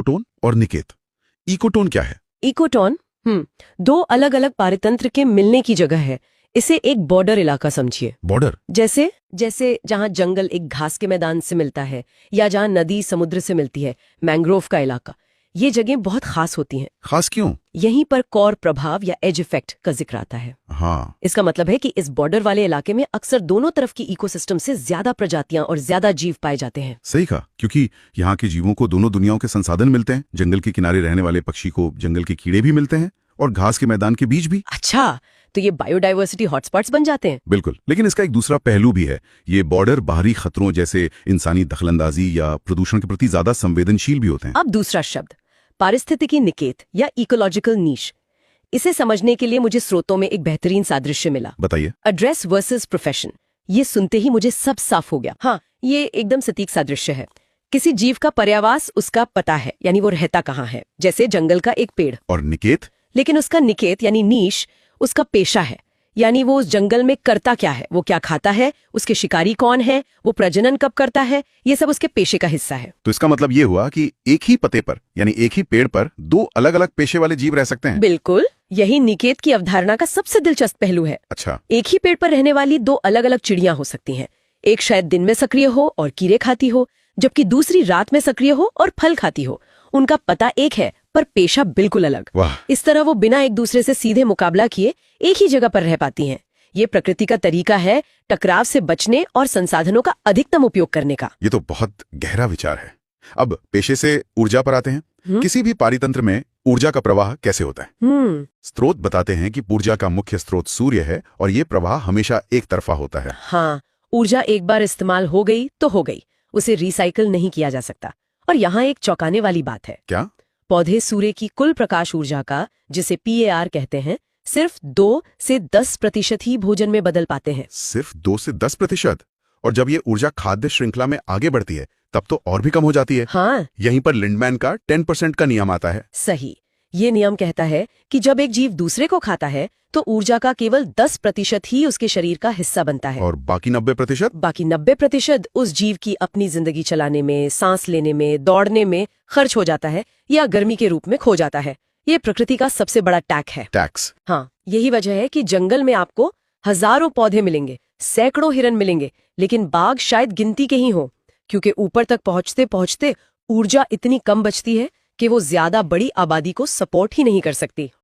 Ecotone और Niket. Ecotone क्या है? इकोटोन दो अलग अलग पारितंत्र के मिलने की जगह है। इसे एक बॉर्डर इलाका समझिए। बॉर्डर? जैसे जैसे जहां जंगल एक घास के मैदान से मिलता है या जहां नदी समुद्र से मिलती है, मैंग्रोव का इलाका। ये जगह बहुत खास होती हैं। खास क्यों? यहीं पर कॉर प्रभाव या एज इफेक्ट का जिक्र आता है। हाँ। इसका मतलब है कि इस बॉर्डर वाले इलाके में अक्सर दोनों तरफ की इकोसिस्टम से ज्यादा प्रजातियां और ज्यादा जीव पाए जाते हैं। सही कहा, क्योंकि यहाँ के जीवों को दोनों दुनियाओं के संसाधन मिलते हैं। जंगल के किनारे रहने वाले पक्षी को जंगल के कीड़े भी मिलते हैं और घास के मैदान के बीच भी। अच्छा, तो ये बायोडाइवर्सिटी हॉटस्पॉट्स बन जाते हैं। बिल्कुल, लेकिन इसका एक दूसरा पहलू भी है। ये बॉर्डर बाहरी खतरों जैसे इंसानी दखलंदाजी या प्रदूषण के प्रति ज्यादा संवेदनशील भी होते हैं। अब दूसरा शब्द, पारिस्थितिकी निकेत या इकोलॉजिकल नीश। इसे समझने के लिए मुझे स्रोतों में एक बेहतरीन सादृश्य मिला। बताइए। Address versus profession. ये सुनते ही मुझे सब साफ हो गया। हाँ, ये एकदम सटीक सादृश्य है। किसी जीव का पर्यावास उसका पता है, यानी वो रहता कहाँ है, जैसे जंगल का एक पेड़। और निकेत? लेकिन उसका निकेत यानी नीश उसका पेशा है, यानी वो उस जंगल में करता क्या है, वो क्या खाता है, उसके शिकारी कौन है, वो प्रजनन कब करता है, ये सब उसके पेशे का हिस्सा है। तो इसका मतलब ये हुआ कि एक ही पते पर यानी एक ही पेड़ पर दो अलग अलग पेशे वाले जीव रह सकते हैं। बिल्कुल, यही निकेत की अवधारणा का सबसे दिलचस्प पहलू है। अच्छा। एक ही पेड़ पर रहने वाली दो अलग अलग चिड़ियां हो सकती हैं। एक शायद दिन में सक्रिय हो और कीड़े खाती हो, जबकि दूसरी रात में सक्रिय हो और फल खाती हो। उनका पता एक है पर पेशा बिल्कुल अलग। वाह। इस तरह वो बिना एक दूसरे से सीधे मुकाबला किए एक ही जगह पर रह पाती हैं। ये प्रकृति का तरीका है टकराव से बचने और संसाधनों का अधिकतम उपयोग करने का। ये तो बहुत गहरा विचार है। अब पेशे से ऊर्जा पर आते हैं। किसी भी पारितंत्र में ऊर्जा का प्रवाह कैसे होता है? स्रोत बताते हैं कि ऊर्जा का मुख्य स्रोत सूर्य है और ये प्रवाह हमेशा एक तरफा होता है। हाँ, ऊर्जा एक बार इस्तेमाल हो गई तो हो गई, उसे रिसाइकल नहीं किया जा सकता। और यहाँ एक चौंकाने वाली बात है। क्या? पौधे सूर्य की कुल प्रकाश ऊर्जा का, जिसे PAR कहते हैं, सिर्फ 2 से 10% ही भोजन में बदल पाते हैं। सिर्फ 2 से 10%? और जब ये ऊर्जा खाद्य श्रृंखला में आगे बढ़ती है तब तो और भी कम हो जाती है। हाँ, यहीं पर लिंडमैन का 10% का नियम आता है। सही। ये नियम कहता है कि जब एक जीव दूसरे को खाता है तो ऊर्जा का केवल 10% ही उसके शरीर का हिस्सा बनता है। और बाकी 90%? बाकी 90% उस जीव की अपनी जिंदगी चलाने में, सांस लेने में, दौड़ने में खर्च हो जाता है या गर्मी के रूप में खो जाता है। ये प्रकृति का सबसे बड़ा टैक्स है। टैक्स? हाँ, यही वजह है कि जंगल में आपको हजारों पौधे मिलेंगे, सैकड़ों हिरन मिलेंगे, लेकिन बाघ शायद गिनती के ही हो, क्योंकि ऊपर तक पहुंचते पहुंचते ऊर्जा इतनी कम बचती है कि वो ज्यादा बड़ी आबादी को सपोर्ट ही नहीं कर सकती।